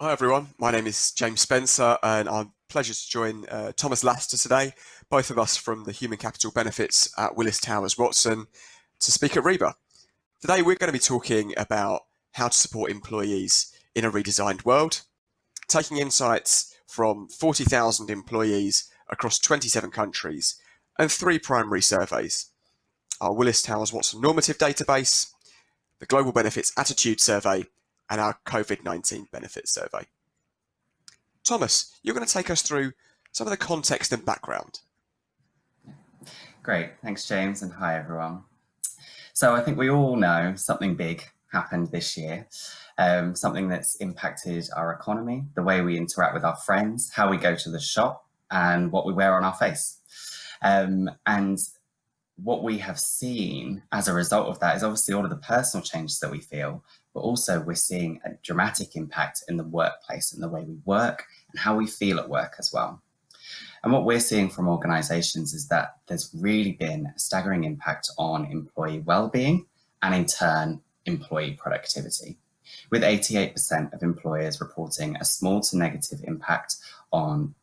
Hi everyone, my name is James Spencer and I'm pleasure to join Thomas Lassetter today, both of us from the Human Capital Benefits at Willis Towers Watson to speak at REBA. Today we're going to be talking about how to support employees in a redesigned world, taking insights from 40,000 employees across 27 countries and three primary surveys: our Willis Towers Watson normative database, the Global Benefits Attitude Survey, and our COVID-19 Benefits Survey. Thomas, you're going to take us through some of the context and background. Great, thanks James, and hi everyone. So I think we all know something big happened this year, something that's impacted our economy, the way we interact with our friends, how we go to the shop, and what we wear on our face. And what we have seen as a result of that is obviously all of the personal changes that we feel, but also we're seeing a dramatic impact in the workplace and the way we work and how we feel at work as well. And what we're seeing from organisations is that there's really been a staggering impact on employee well-being and in turn employee productivity, with 88% of employers reporting a small to large negative impact on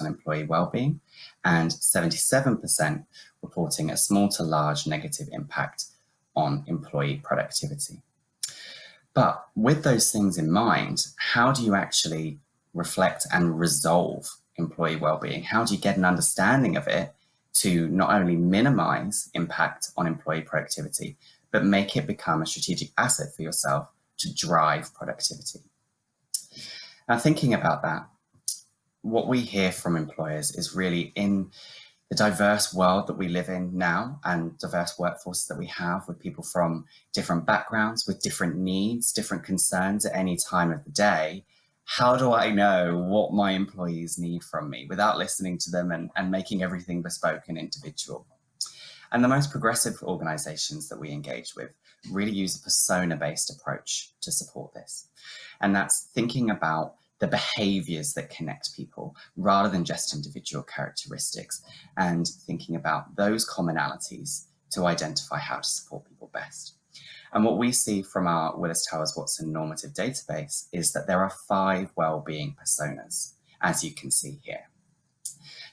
employee well-being, and 77% reporting a small to large negative impact on employee productivity. But with those things in mind, how do you actually reflect and resolve employee well-being? How do you get an understanding of it to not only minimize impact on employee productivity, but make it become a strategic asset for yourself to drive productivity? Now, thinking about that, what we hear from employers is really in the diverse world that we live in now and diverse workforces that we have with people from different backgrounds, with different needs, different concerns at any time of the day. How do I know what my employees need from me without listening to them and making everything bespoke and individual? And the most progressive organizations that we engage with really use a persona-based approach to support this. And that's thinking about the behaviors that connect people rather than just individual characteristics, and thinking about those commonalities to identify how to support people best. And what we see from our Willis Towers Watson normative database is that there are 5 well-being personas, as you can see here.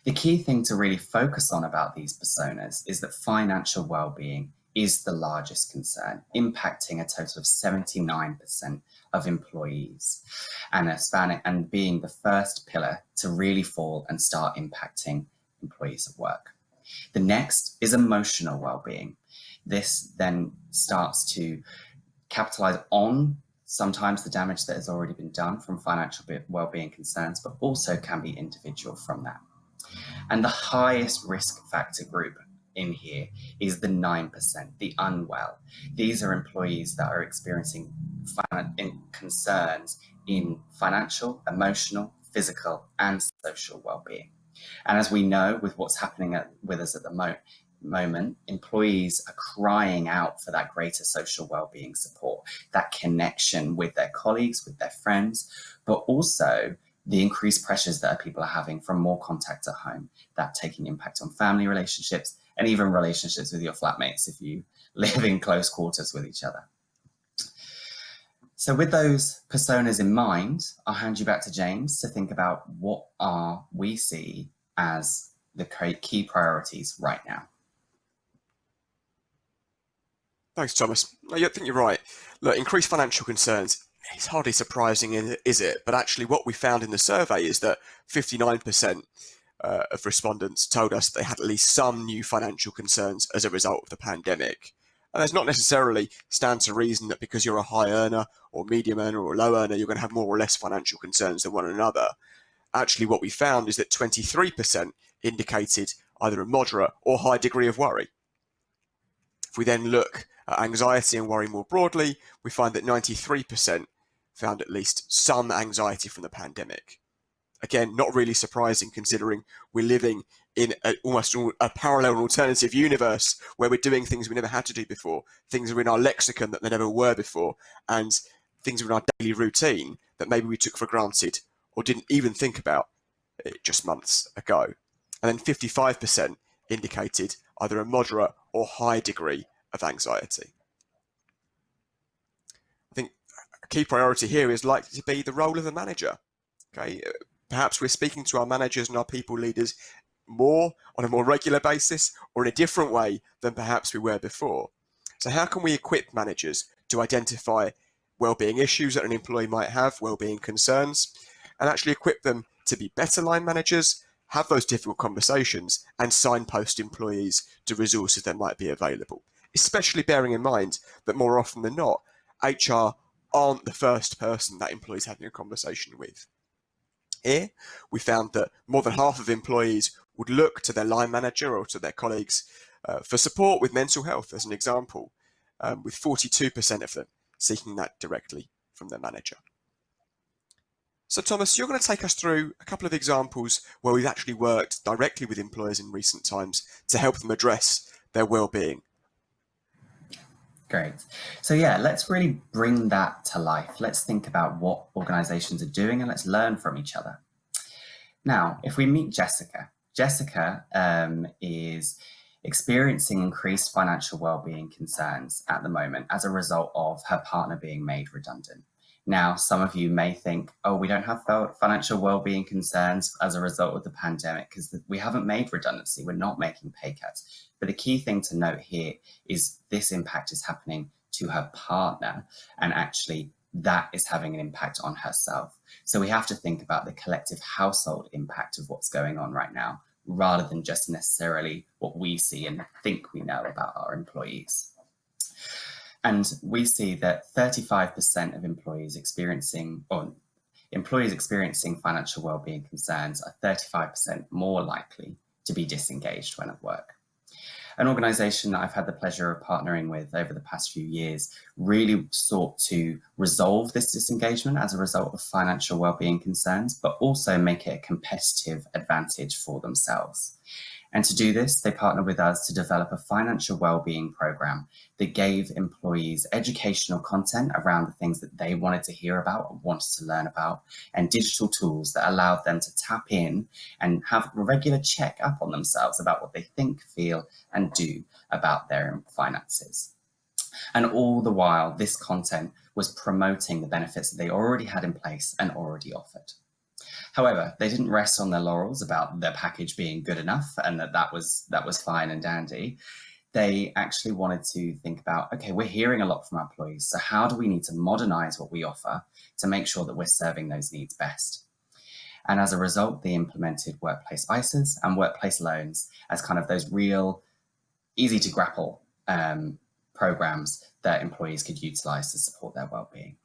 The key thing to really focus on about these personas is that financial well-being is the largest concern, impacting a total of 79% of employees, and being the first pillar to really fall and start impacting employees at work. The next is emotional well-being. This then starts to capitalize on sometimes the damage that has already been done from financial well-being concerns, but also can be individual from that. And the highest risk factor group in here is the 9%, the unwell. These are employees that are experiencing concerns in financial, emotional, physical, and social well-being. And as we know, with what's happening with us at the moment, employees are crying out for that greater social well-being support, that connection with their colleagues, with their friends, but also the increased pressures that people are having from more contact at home, that taking impact on family relationships and even relationships with your flatmates if you live in close quarters with each other. So with those personas in mind, I'll hand you back to James to think about what we see as the key priorities right now. Thanks, Thomas. I think you're right. Look, increased financial concerns, it's hardly surprising, is it? But actually what we found in the survey is that 59% of respondents told us they had at least some new financial concerns as a result of the pandemic. And there's not necessarily stand to reason that because you're a high earner or medium earner or low earner, you're going to have more or less financial concerns than one another. Actually, what we found is that 23% indicated either a moderate or high degree of worry. If we then look at anxiety and worry more broadly, we find that 93% found at least some anxiety from the pandemic. Again, not really surprising considering we're living in almost a parallel and alternative universe where we're doing things we never had to do before. Things are in our lexicon that they never were before, and things are in our daily routine that maybe we took for granted or didn't even think about just months ago. And then 55% indicated either a moderate or high degree of anxiety. I think a key priority here is likely to be the role of the manager. Okay, perhaps we're speaking to our managers and our people leaders more on a more regular basis or in a different way than perhaps we were before. So how can we equip managers to identify wellbeing issues that an employee might have, wellbeing concerns, and actually equip them to be better line managers, have those difficult conversations, and signpost employees to resources that might be available, especially bearing in mind that more often than not, HR aren't the first person that employees having a conversation with. Here, we found that more than half of employees would look to their line manager or to their colleagues for support with mental health, as an example, with 42% of them seeking that directly from their manager. So Thomas, you're going to take us through a couple of examples where we've actually worked directly with employers in recent times to help them address their well-being. Great. So yeah, let's really bring that to life. Let's think about what organizations are doing and let's learn from each other. Now, if we meet Jessica, Jessica is experiencing increased financial well-being concerns at the moment as a result of her partner being made redundant. Now, some of you may think, oh, we don't have financial well-being concerns as a result of the pandemic because we haven't made redundancy, we're not making pay cuts. But the key thing to note here is this impact is happening to her partner, and actually that is having an impact on herself. So we have to think about the collective household impact of what's going on right now, rather than just necessarily what we see and think we know about our employees. And we see that 35% of employees experiencing financial well-being concerns are 35% more likely to be disengaged when at work. An organisation that I've had the pleasure of partnering with over the past few years really sought to resolve this disengagement as a result of financial well-being concerns, but also make it a competitive advantage for themselves. And to do this, they partnered with us to develop a financial well-being program that gave employees educational content around the things that they wanted to hear about and wanted to learn about, and digital tools that allowed them to tap in and have a regular check up on themselves about what they think, feel, and do about their finances. And all the while, this content was promoting the benefits that they already had in place and already offered. However, they didn't rest on their laurels about their package being good enough and that was fine and dandy. They actually wanted to think about, okay, we're hearing a lot from our employees, so how do we need to modernize what we offer to make sure that we're serving those needs best? And as a result, they implemented workplace ISAs and workplace loans as kind of those real easy to grapple programs that employees could utilize to support their well-being.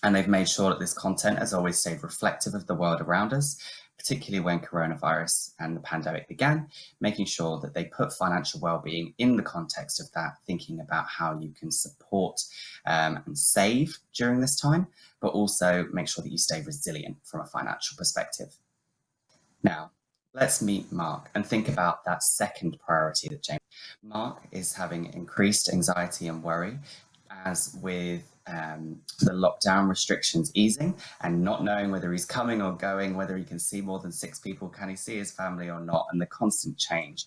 And they've made sure that this content has always stayed reflective of the world around us, particularly when coronavirus and the pandemic began, making sure that they put financial well-being in the context of that, thinking about how you can support and save during this time, but also make sure that you stay resilient from a financial perspective. Now, let's meet Mark and think about that second priority that James. Mark is having increased anxiety and worry as with the lockdown restrictions easing and not knowing whether he's coming or going, whether he can see more than 6 people, can he see his family or not, and the constant change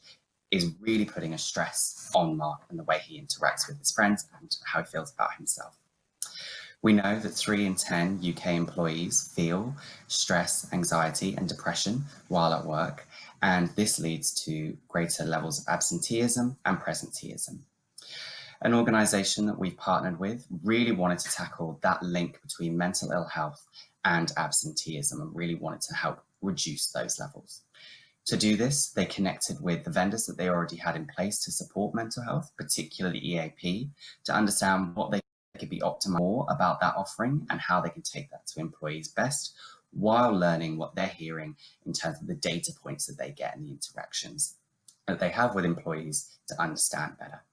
is really putting a stress on Mark and the way he interacts with his friends and how he feels about himself. We know that 3 in 10 UK employees feel stress, anxiety and depression while at work, and this leads to greater levels of absenteeism and presenteeism. An organisation that we've partnered with really wanted to tackle that link between mental ill health and absenteeism and really wanted to help reduce those levels. To do this, they connected with the vendors that they already had in place to support mental health, particularly EAP, to understand what they could be optimal more about that offering and how they can take that to employees best, while learning what they're hearing in terms of the data points that they get and the interactions that they have with employees to understand better.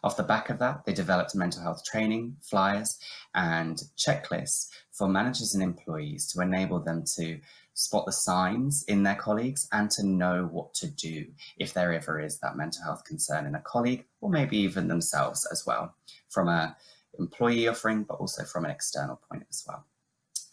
Off the back of that, they developed mental health training, flyers, and checklists for managers and employees to enable them to spot the signs in their colleagues and to know what to do if there ever is that mental health concern in a colleague, or maybe even themselves as well, from an employee offering, but also from an external point as well.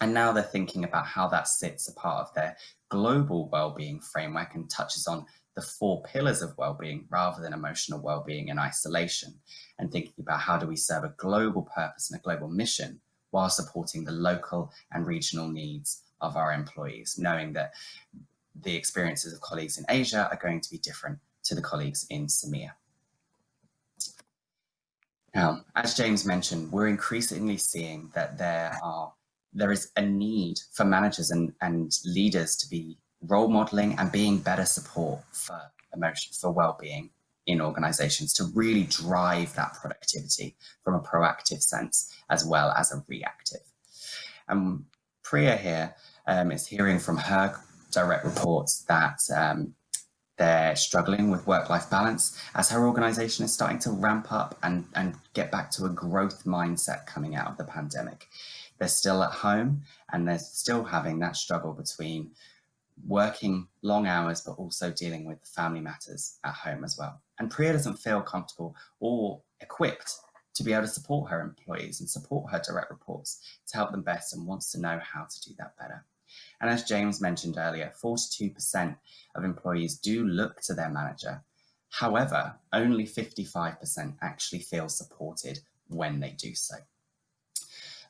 And now they're thinking about how that sits a part of their global wellbeing framework and touches on the 4 pillars of well-being rather than emotional well-being in isolation, and thinking about how do we serve a global purpose and a global mission while supporting the local and regional needs of our employees, knowing that the experiences of colleagues in Asia are going to be different to the colleagues in SEMEA. Now, as James mentioned, we're increasingly seeing that there is a need for managers and leaders to be role modeling and being better support for well-being in organizations to really drive that productivity from a proactive sense as well as a reactive. And Priya here is hearing from her direct reports that they're struggling with work-life balance as her organization is starting to ramp up and get back to a growth mindset coming out of the pandemic. They're still at home and they're still having that struggle between working long hours, but also dealing with family matters at home as well. And Priya doesn't feel comfortable or equipped to be able to support her employees and support her direct reports to help them best, and wants to know how to do that better. And as James mentioned earlier, 42% of employees do look to their manager. However, only 55% actually feel supported when they do so.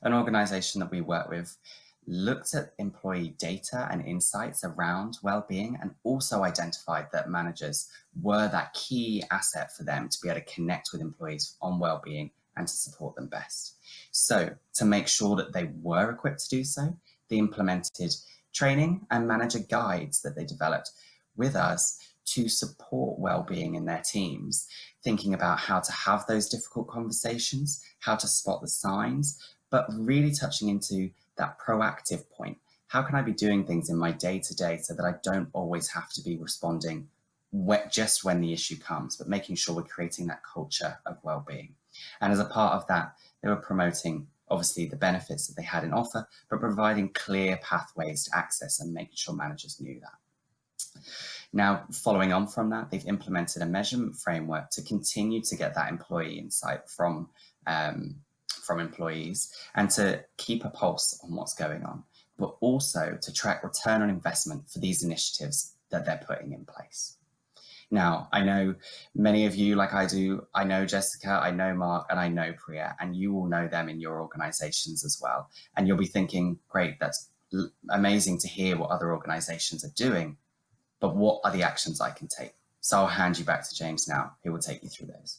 An organization that we work with looked at employee data and insights around well-being and also identified that managers were that key asset for them to be able to connect with employees on well-being and to support them best. So to make sure that they were equipped to do so, they implemented training and manager guides that they developed with us to support well-being in their teams, thinking about how to have those difficult conversations, how to spot the signs, but really touching into that proactive point. How can I be doing things in my day-to-day so that I don't always have to be responding just when the issue comes, but making sure we're creating that culture of well-being. And as a part of that, they were promoting obviously the benefits that they had in offer, but providing clear pathways to access and making sure managers knew that. Now, following on from that, they've implemented a measurement framework to continue to get that employee insight from employees and to keep a pulse on what's going on, but also to track return on investment for these initiatives that they're putting in place. Now, I know many of you, like I do, I know Jessica, I know Mark, and I know Priya, and you will know them in your organizations as well. And you'll be thinking, great, that's amazing to hear what other organizations are doing, but what are the actions I can take? So I'll hand you back to James now, who will take you through those.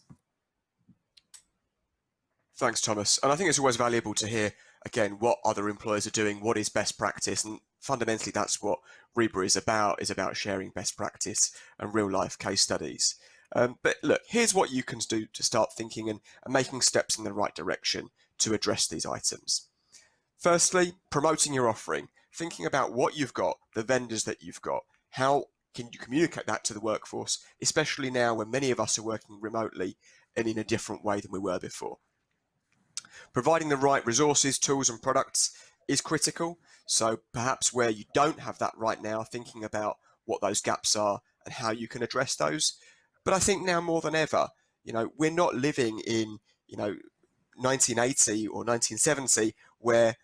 Thanks, Thomas. And I think it's always valuable to hear, again, what other employers are doing, what is best practice. And fundamentally, that's what REBA is about sharing best practice and real life case studies. But look, here's what you can do to start thinking and making steps in the right direction to address these items. Firstly, promoting your offering, thinking about what you've got, the vendors that you've got, how can you communicate that to the workforce, especially now when many of us are working remotely and in a different way than we were before. Providing the right resources, tools and products is critical. So perhaps where you don't have that right now, thinking about what those gaps are and how you can address those. But I think now more than ever, we're not living in, 1980 or 1970 where,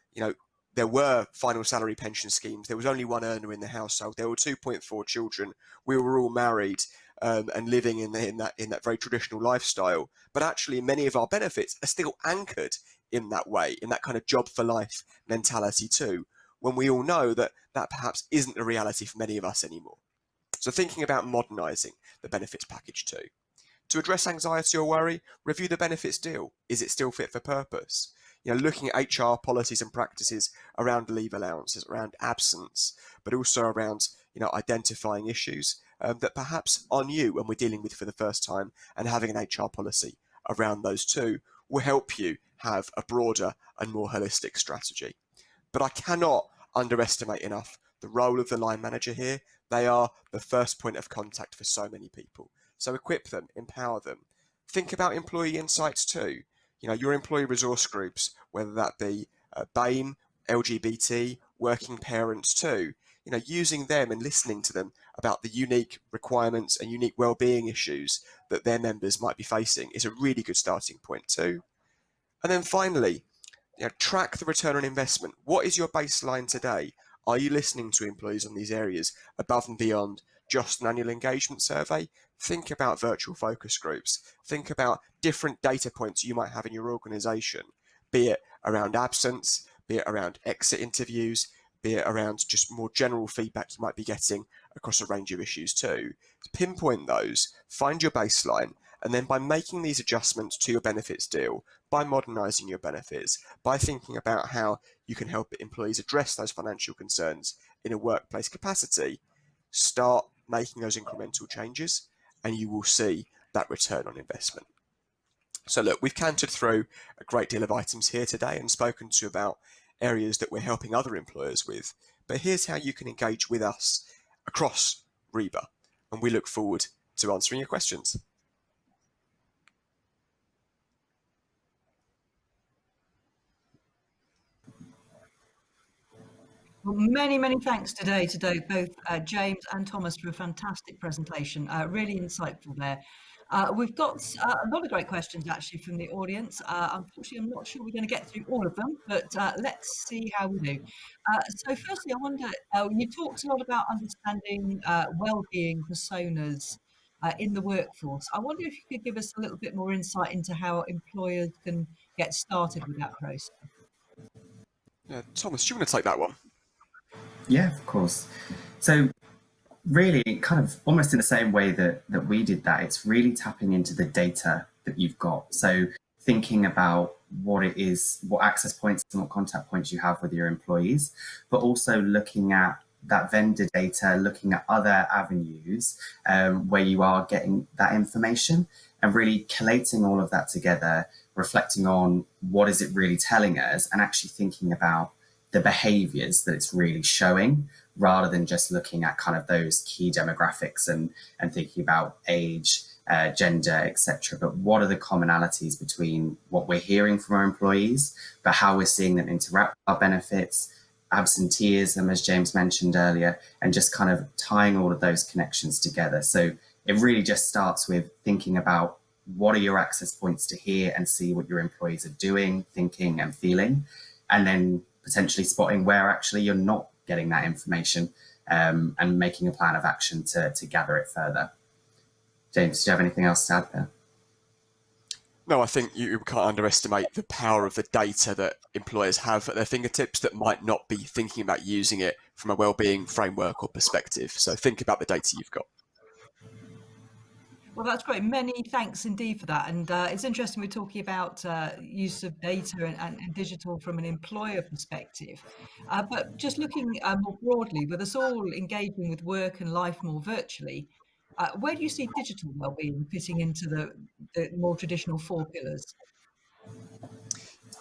there were final salary pension schemes. There was only one earner in the household. There were 2.4 children. We were all married and living in that very traditional lifestyle. But actually, many of our benefits are still anchored in that way, in that kind of job for life mentality too, when we all know that perhaps isn't the reality for many of us anymore. So thinking about modernising the benefits package too. To address anxiety or worry, review the benefits deal. Is it still fit for purpose? Looking at HR policies and practices around leave allowances, around absence, but also around, identifying issues that perhaps are new when we're dealing with for the first time, and having an HR policy around those too will help you have a broader and more holistic strategy. But I cannot underestimate enough the role of the line manager here. They are the first point of contact for so many people. So equip them, empower them. Think about employee insights too. Your employee resource groups, whether that be BAME, LGBT, working parents too, using them and listening to them about the unique requirements and unique well-being issues that their members might be facing is a really good starting point too. And then finally, track the return on investment. What is your baseline today? Are you listening to employees on these areas above and beyond just an annual engagement survey? Think about virtual focus groups. Think about different data points you might have in your organization, be it around absence, be it around exit interviews, be it around just more general feedback you might be getting across a range of issues too. To pinpoint those, find your baseline, and then by making these adjustments to your benefits deal, by modernising your benefits, by thinking about how you can help employees address those financial concerns in a workplace capacity, start making those incremental changes and you will see that return on investment. So look, we've cantered through a great deal of items here today and spoken to you about areas that we're helping other employers with. But here's how you can engage with us across REBA, and we look forward to answering your questions. Well, many thanks today to both James and Thomas for a fantastic presentation. Really insightful there. We've got a lot of great questions actually from the audience. Unfortunately, I'm not sure we're going to get through all of them, but let's see how we do. So firstly, I wonder, you talked a lot about understanding well-being personas in the workforce. I wonder if you could give us a little bit more insight into how employers can get started with that process. Yeah, Thomas, do you want to take that one? Yeah, of course. So really, kind of almost in the same way that we did that, it's really tapping into the data that you've got. So thinking about what it is, what access points and what contact points you have with your employees, but also looking at that vendor data, looking at other avenues where you are getting that information and really collating all of that together, reflecting on what is it really telling us and actually thinking about the behaviors that it's really showing rather than just looking at kind of those key demographics and thinking about age, gender, etc. But what are the commonalities between what we're hearing from our employees, but how we're seeing them interact with our benefits, absenteeism, as James mentioned earlier, and just kind of tying all of those connections together. So it really just starts with thinking about what are your access points to hear and see what your employees are doing, thinking and feeling, and then potentially spotting where actually you're not getting that information and making a plan of action to gather it further. James, do you have anything else to add there? No, I think you can't underestimate the power of the data that employers have at their fingertips that might not be thinking about using it from a wellbeing framework or perspective. So think about the data you've got. Well, that's great. Many thanks indeed for that. And it's interesting we're talking about use of data and digital from an employer perspective. But just looking more broadly, with us all engaging with work and life more virtually, where do you see digital wellbeing fitting into the more traditional four pillars?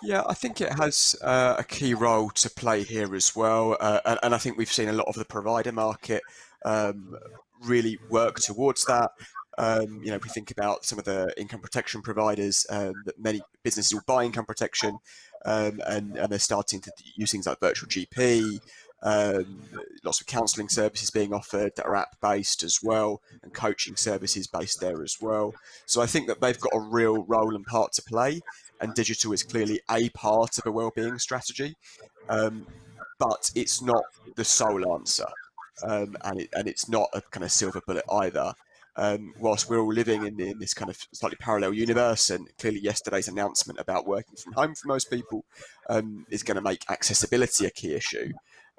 Yeah, I think it has a key role to play here as well. And I think we've seen a lot of the provider market really work towards that. If we think about some of the income protection providers, that many businesses will buy income protection, and they're starting to use things like virtual GP, lots of counselling services being offered that are app-based as well, and coaching services based there as well. So I think that they've got a real role and part to play, and digital is clearly a part of a wellbeing strategy, but it's not the sole answer, and it's not a kind of silver bullet either. Whilst we're all living in this kind of slightly parallel universe, and clearly yesterday's announcement about working from home for most people is going to make accessibility a key issue.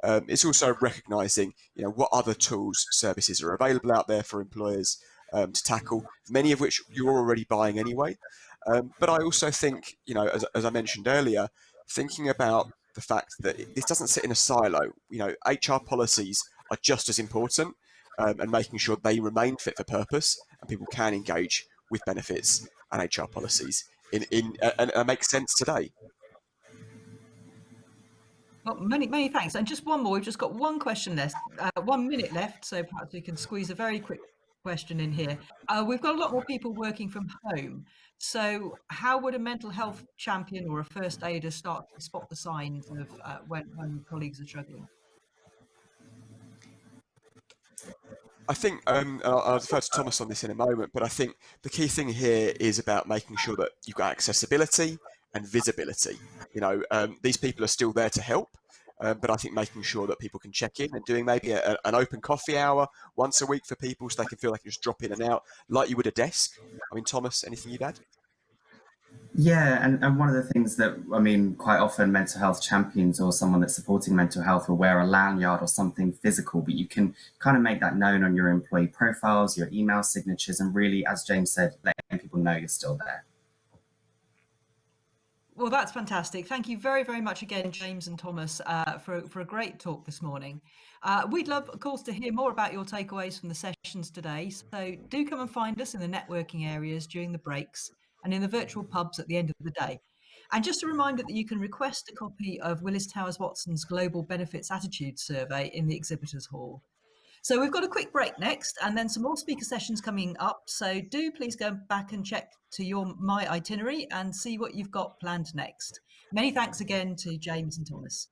It's also recognising, what other tools, services are available out there for employers to tackle, many of which you're already buying anyway. But I also think, as I mentioned earlier, thinking about the fact that this doesn't sit in a silo. HR policies are just as important, and making sure they remain fit for purpose and people can engage with benefits and HR policies and make sense today. Well, many thanks. And just one more. We've just got one question left, 1 minute left, so perhaps we can squeeze a very quick question in here. We've got a lot more people working from home. So how would a mental health champion or a first aider start to spot the signs of when colleagues are struggling? I think I'll defer to Thomas on this in a moment, but I think the key thing here is about making sure that you've got accessibility and visibility. These people are still there to help, but I think making sure that people can check in and doing maybe an open coffee hour once a week for people so they can feel they can just drop in and out like you would a desk. I mean, Thomas, anything you'd add? Yeah, and one of the things that, I mean, quite often mental health champions or someone that's supporting mental health will wear a lanyard or something physical, but you can kind of make that known on your employee profiles, your email signatures, and really, as James said, letting people know you're still there. Well, that's fantastic. Thank you very, very much again, James and Thomas, for a great talk this morning. We'd love, of course, to hear more about your takeaways from the sessions today. So do come and find us in the networking areas during the breaks and in the virtual pubs at the end of the day. And just a reminder that you can request a copy of Willis Towers Watson's Global Benefits Attitude Survey in the Exhibitors Hall. So we've got a quick break next and then some more speaker sessions coming up. So do please go back and check to my itinerary and see what you've got planned next. Many thanks again to James and Thomas.